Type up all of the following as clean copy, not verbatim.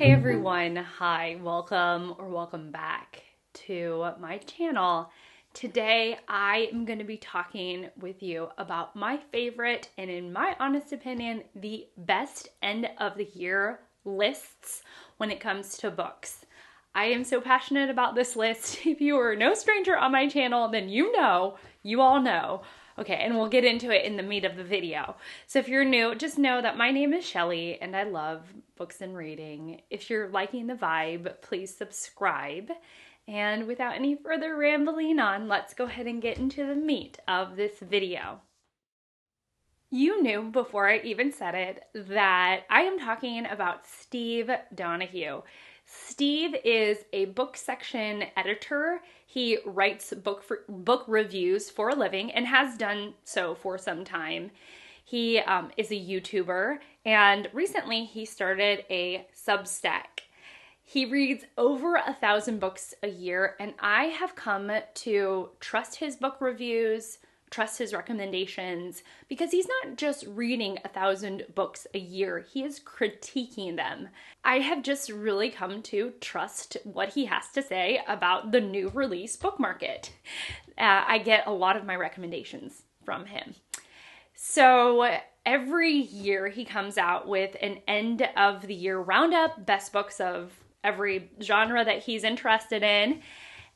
Hey everyone, hi, welcome or welcome back to my channel. Today I am going to be talking with you about my favorite and, in my honest opinion, the best end of the year lists when it comes to books. I am so passionate about this list. If you are no stranger on my channel, then you all know. Okay, and we'll get into it in the meat of the video. So if you're new, just know that my name is Shelly and I love books and reading. If you're liking the vibe, please subscribe. And without any further rambling on, let's go ahead and get into the meat of this video. You knew before I even said it that I am talking about Steve Donahue. Steve is a book section editor. He writes book reviews for a living and has done so for some time. He is a YouTuber, and recently he started a Substack. He reads over 1,000 books a year, and I have come to trust his book reviews, trust his recommendations, because he's not just reading 1,000 books a year, he is critiquing them. I have just really come to trust what he has to say about the new release book market. I get a lot of my recommendations from him. So every year he comes out with an end of the year roundup, best books of every genre that he's interested in.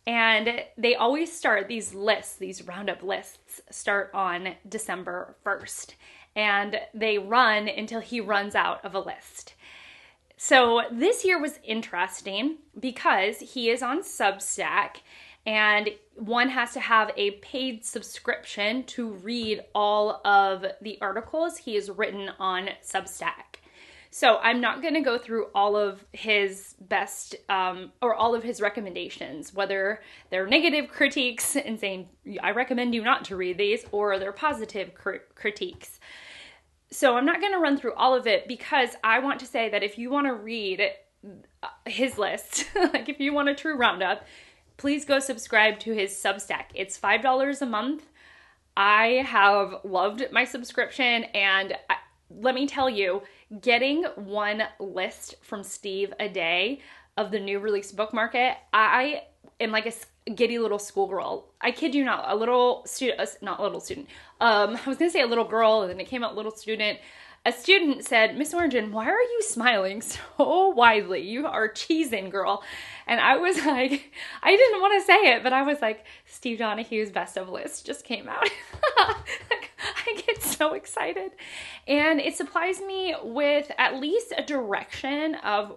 And they always start, these lists, these roundup lists, start on December 1st. And they run until he runs out of a list. So this year was interesting because he is on Substack, and one has to have a paid subscription to read all of the articles he has written on Substack. So I'm not going to go through all of his best or all of his recommendations, whether they're negative critiques and saying, I recommend you not to read these, or they're positive critiques. So I'm not going to run through all of it because I want to say that if you want to read his list, like if you want a true roundup, please go subscribe to his Substack. It's $5 a month. I have loved my subscription, and let me tell you, getting one list from Steve a day of the new release book market, I am like a giddy little schoolgirl. I kid you not, a little student, not little student. I was going to say a little girl, and then it came out little student. A student said, Miss Orangen, why are you smiling so widely? You are cheesing, girl. And I was like, I didn't want to say it, but I was like, Steve Donahue's best of list just came out. I get so excited. And it supplies me with at least a direction of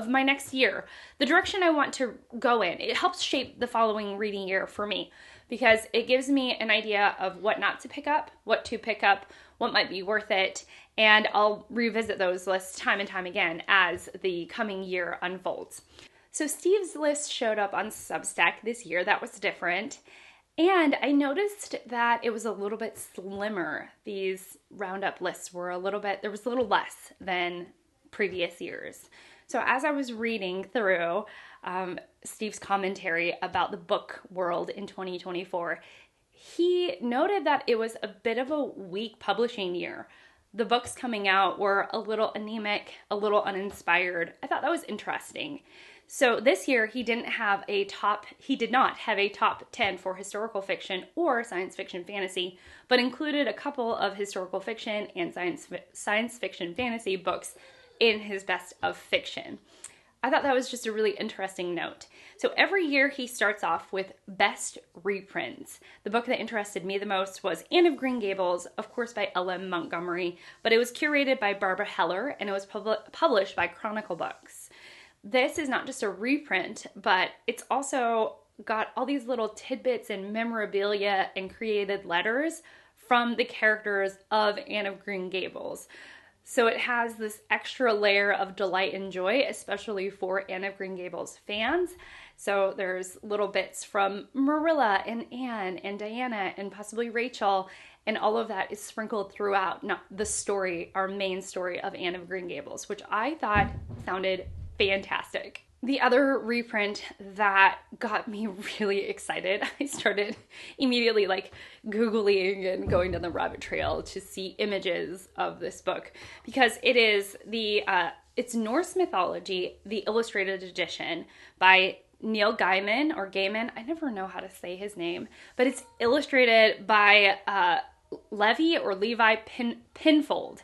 my next year, the direction I want to go in. It helps shape the following reading year for me because it gives me an idea of what not to pick up, what to pick up, what might be worth it, and I'll revisit those lists time and time again as the coming year unfolds. So Steve's list showed up on Substack this year. That was different. And I noticed that it was a little bit slimmer. These roundup lists were there was a little less than previous years. So as I was reading through Steve's commentary about the book world in 2024, he noted that it was a bit of a weak publishing year. The books coming out were a little anemic, a little uninspired. I thought that was interesting. So this year he did not have a top 10 for historical fiction or science fiction fantasy, but included a couple of historical fiction and science fiction fantasy books in his best of fiction. I thought that was just a really interesting note. So every year he starts off with best reprints. The book that interested me the most was Anne of Green Gables, of course by L.M. Montgomery, but it was curated by Barbara Heller and it was published by Chronicle Books. This is not just a reprint, but it's also got all these little tidbits and memorabilia and created letters from the characters of Anne of Green Gables. So it has this extra layer of delight and joy, especially for Anne of Green Gables fans. So there's little bits from Marilla and Anne and Diana and possibly Rachel, and all of that is sprinkled throughout the story, our main story of Anne of Green Gables, which I thought sounded fantastic. The other reprint that got me really excited, I started immediately Googling and going down the rabbit trail to see images of this book because it is the it's Norse Mythology, the Illustrated Edition by Neil Gaiman or Gaiman. I never know how to say his name, but it's illustrated by Levi Pinfold,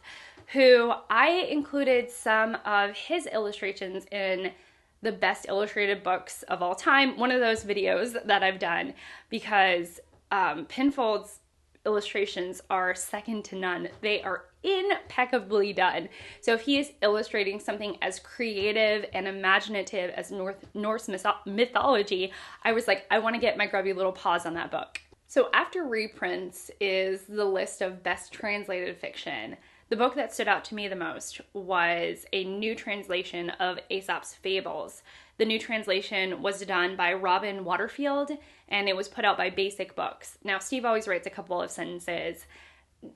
who I included some of his illustrations in the best illustrated books of all time, one of those videos that I've done, because Pinfold's illustrations are second to none. They are impeccably done. So if he is illustrating something as creative and imaginative as Norse mythology, I was like, I want to get my grubby little paws on that book. So after reprints is the list of best translated fiction. The book that stood out to me the most was a new translation of Aesop's Fables. The new translation was done by Robin Waterfield, and it was put out by Basic Books. Now, Steve always writes a couple of sentences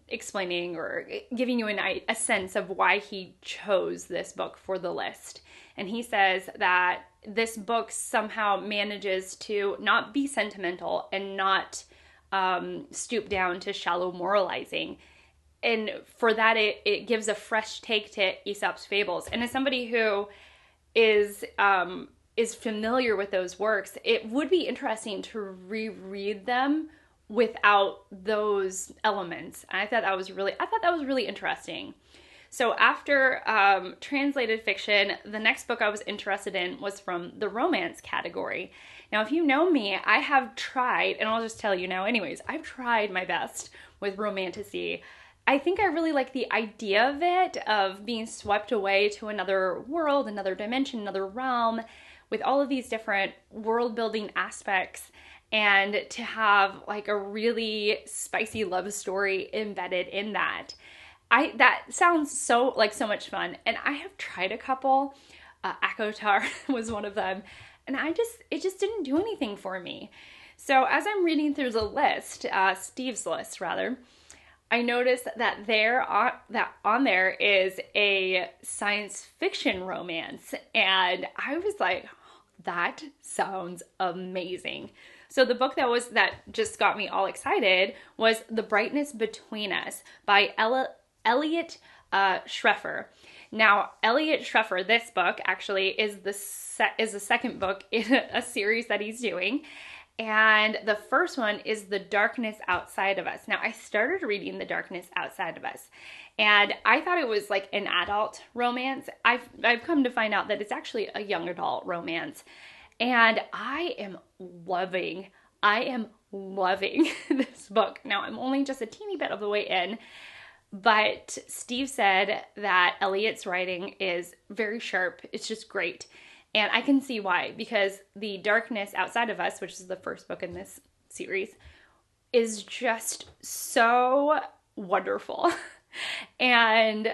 explaining or giving you a sense of why he chose this book for the list. And he says that this book somehow manages to not be sentimental and not stoop down to shallow moralizing. And for that, it gives a fresh take to Aesop's Fables. And as somebody who is familiar with those works, it would be interesting to reread them without those elements. And I thought that was really interesting. So after translated fiction, the next book I was interested in was from the romance category. Now, if you know me, I have tried, and I'll just tell you now anyways, I've tried my best with romantasy. I think I really like the idea of it, of being swept away to another world, another dimension, another realm, with all of these different world-building aspects, and to have like a really spicy love story embedded in that. That sounds so much fun, and I have tried a couple. Akotar was one of them, and it just didn't do anything for me. So as I'm reading through the list, Steve's list rather, I noticed that on there is a science fiction romance, and I was like, that sounds amazing. So the book that just got me all excited was The Brightness Between Us by Elliot Schreffer. Now, Elliot Schreffer, this book actually is the second book in a series that he's doing. And the first one is The Darkness Outside of Us. Now, I started reading The Darkness Outside of Us, and I thought it was like an adult romance. I've come to find out that it's actually a young adult romance. And I am loving this book. Now, I'm only just a teeny bit of the way in, but Steve said that Elliot's writing is very sharp. It's just great. And I can see why, because The Darkness Outside of Us, which is the first book in this series, is just so wonderful. And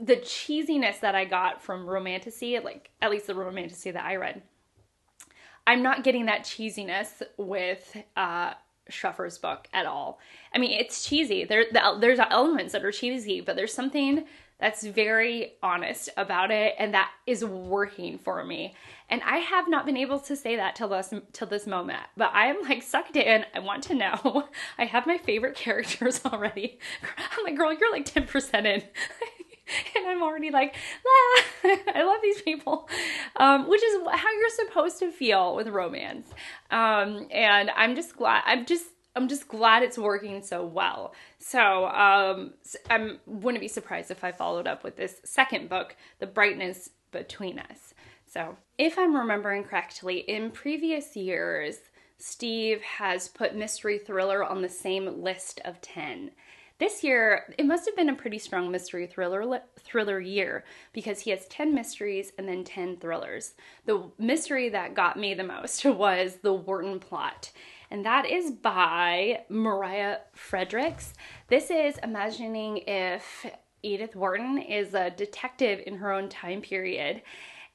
the cheesiness that I got from romantasy, like at least the romantasy that I read, I'm not getting that cheesiness with Schreffer's book at all. I mean, it's cheesy. There's elements that are cheesy, but there's something that's very honest about it, and that is working for me. And I have not been able to say that till this moment, but I am like sucked in. I want to know. I have my favorite characters already. I'm like, girl, you're like 10% in. And I'm already like, I love these people, which is how you're supposed to feel with romance. And I'm just glad it's working so well. So I wouldn't be surprised if I followed up with this second book, The Brightness Between Us. So if I'm remembering correctly, in previous years, Steve has put mystery thriller on the same list of 10. This year, it must have been a pretty strong mystery thriller year, because he has 10 mysteries and then 10 thrillers. The mystery that got me the most was The Wharton Plot, and that is by Mariah Fredericks. This is imagining if Edith Wharton is a detective in her own time period,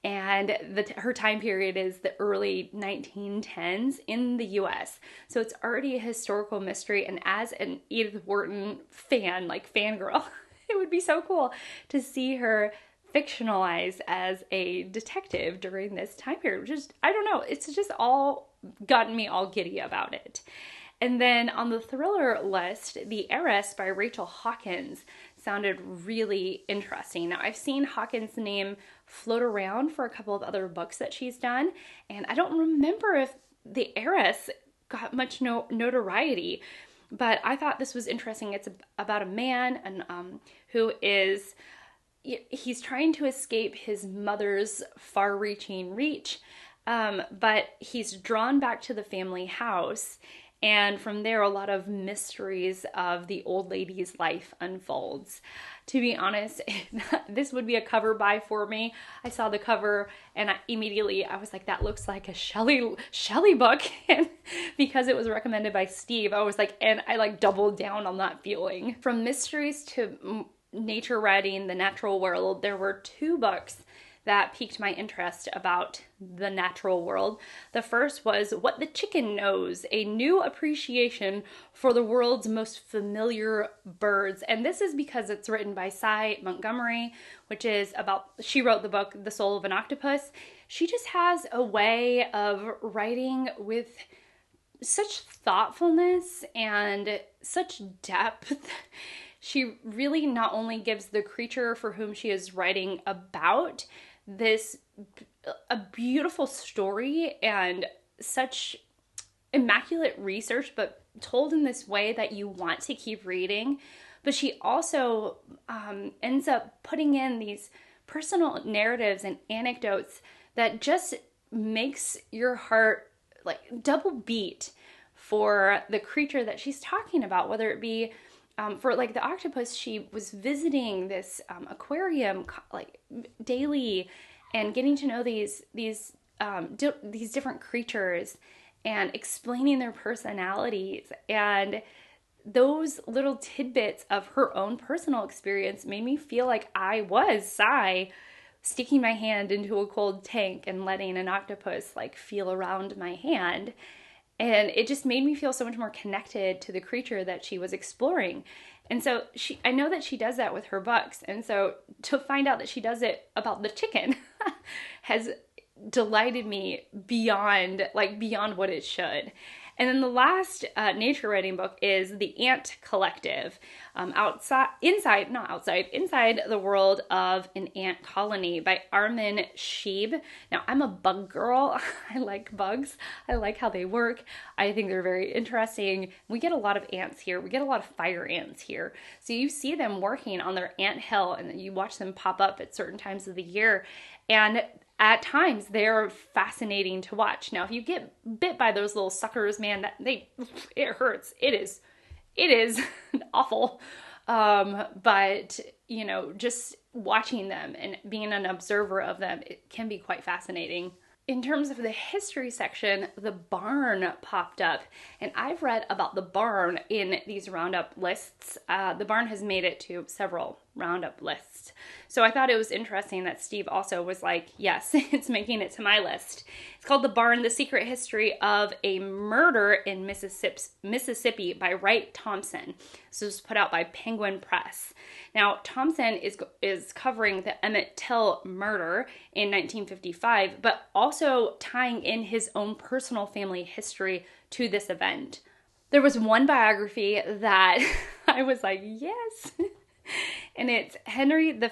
and her time period is the early 1910s in the US. So it's already a historical mystery, and as an Edith Wharton fan, like fangirl, it would be so cool to see her fictionalized as a detective during this time period. Just, I don't know, it's just all gotten me all giddy about it. And then on the thriller list, The Heiress by Rachel Hawkins. sounded really interesting. Now, I've seen Hawkins' name float around for a couple of other books that she's done, and I don't remember if The Heiress got much notoriety, but I thought this was interesting. It's about a man who is, he's trying to escape his mother's far-reaching reach, but he's drawn back to the family house. And from there, a lot of mysteries of the old lady's life unfolds. To be honest, this would be a cover buy for me. I saw the cover and I was like, that looks like a Shelley book. And because it was recommended by Steve, I was like, and I like doubled down on that feeling. From mysteries to nature writing, the natural world, there were 2 books that piqued my interest about the natural world. The first was What the Chicken Knows, a new appreciation for the world's most familiar birds. And this is because it's written by Cy Montgomery, which is she wrote the book, The Soul of an Octopus. She just has a way of writing with such thoughtfulness and such depth. She really not only gives the creature for whom she is writing about a beautiful story and such immaculate research, but told in this way that you want to keep reading. But she also ends up putting in these personal narratives and anecdotes that just makes your heart like double beat for the creature that she's talking about, whether it be for like the octopus, she was visiting this aquarium like daily and getting to know these different creatures and explaining their personalities. And those little tidbits of her own personal experience made me feel like I was Cy, sticking my hand into a cold tank and letting an octopus like feel around my hand. And it just made me feel so much more connected to the creature that she was exploring. And so I know that she does that with her books. And so to find out that she does it about the chicken has delighted me beyond what it should. And then the last nature writing book is The Ant Collective, Inside the World of an Ant Colony by Armin Sheeb. Now, I'm a bug girl. I like bugs. I like how they work. I think they're very interesting. We get a lot of ants here. We get a lot of fire ants here. So you see them working on their ant hill and you watch them pop up at certain times of the year. And at times, they're fascinating to watch. Now, if you get bit by those little suckers, man, it hurts. It is awful. But, you know, just watching them and being an observer of them, it can be quite fascinating. In terms of the history section, the barn popped up, and I've read about the barn in these roundup lists. The barn has made it to several roundup lists. So I thought it was interesting that Steve also was like, yes, it's making it to my list. It's called The Barn, The Secret History of a Murder in Mississippi by Wright Thompson. This was put out by Penguin Press. Now, Thompson is covering the Emmett Till murder in 1955, but also tying in his own personal family history to this event. There was one biography that I was like, yes, and it's Henry V.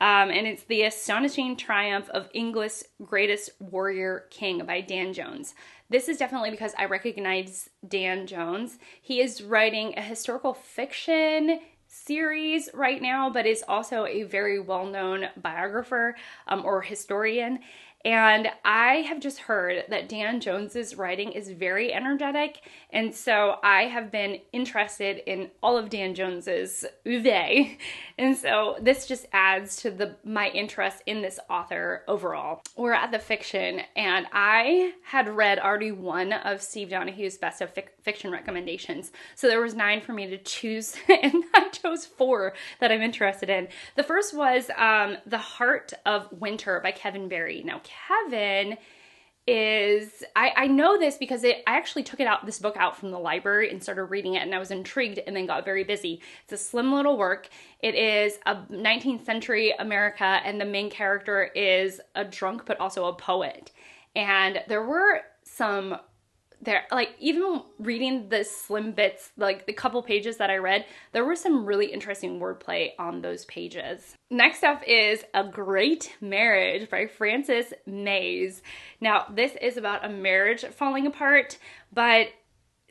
And it's The Astonishing Triumph of England's Greatest Warrior King by Dan Jones. This is definitely because I recognize Dan Jones. He is writing a historical fiction series right now, but is also a very well-known biographer or historian. And I have just heard that Dan Jones's writing is very energetic, and so I have been interested in all of Dan Jones's oeuvre, and so this just adds to my interest in this author overall. We're at the fiction, and I had read already one of Steve Donahue's best of fiction recommendations, so there was 9 for me to choose, and I chose 4 that I'm interested in. The first was The Heart of Winter by Kevin Barry. Now, Kevin is, I know this because I actually took this book out from the library and started reading it, and I was intrigued and then got very busy. It's a slim little work. It is a 19th century America, and the main character is a drunk but also a poet. And there were some there, like, even reading the slim bits, like the couple pages that I read, there was some really interesting wordplay on those pages. Next up is A Great Marriage by Frances Mays. Now, this is about a marriage falling apart, but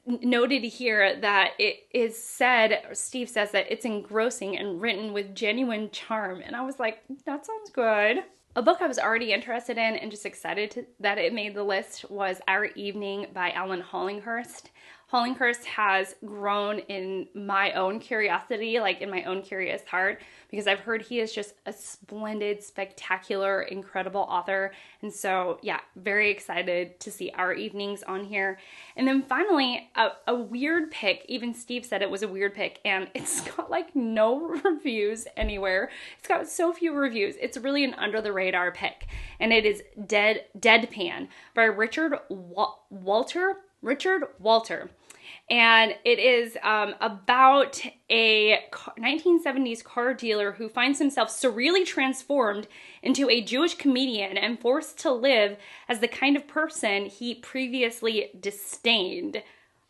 noted here that it is said, Steve says that it's engrossing and written with genuine charm. And I was like, that sounds good. A book I was already interested in and just excited that it made the list was Our Evening by Alan Hollinghurst. Hollinghurst has grown in my own curiosity, like in my own curious heart, because I've heard he is just a splendid, spectacular, incredible author. And so, yeah, very excited to see Our Evenings on here. And then finally, a weird pick. Even Steve said it was a weird pick, and it's got like no reviews anywhere. It's got so few reviews. It's really an under the radar pick. And it is Deadpan by Richard Walter. And it is about a 1970s car dealer who finds himself surreally transformed into a Jewish comedian and forced to live as the kind of person he previously disdained. I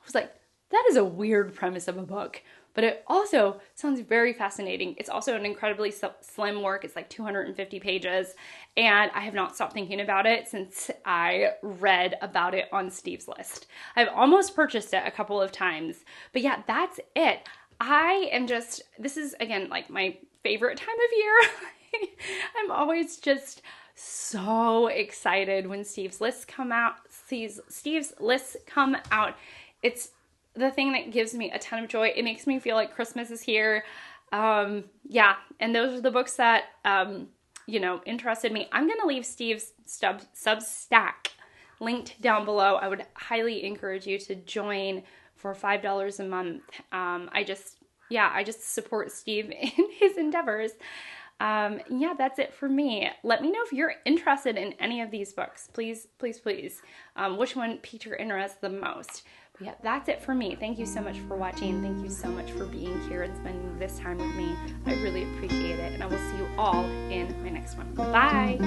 was like, that is a weird premise of a book, but it also sounds very fascinating. It's also an incredibly slim work. It's like 250 pages, and I have not stopped thinking about it since I read about it on Steve's list. I've almost purchased it a couple of times, but yeah, that's it. This is, again, like my favorite time of year. I'm always just so excited when Steve's lists come out. It's the thing that gives me a ton of joy. It makes me feel like Christmas is here. Yeah, and those are the books that, interested me. I'm going to leave Steve's Substack linked down below. I would highly encourage you to join for $5 a month. I just support Steve in his endeavors. Yeah, that's it for me. Let me know if you're interested in any of these books. Please, please, please. Which one piqued your interest the most? But yeah, that's it for me. Thank you so much for watching. Thank you so much for being here and spending this time with me. I really appreciate it. And I will see you all in my next one. Bye!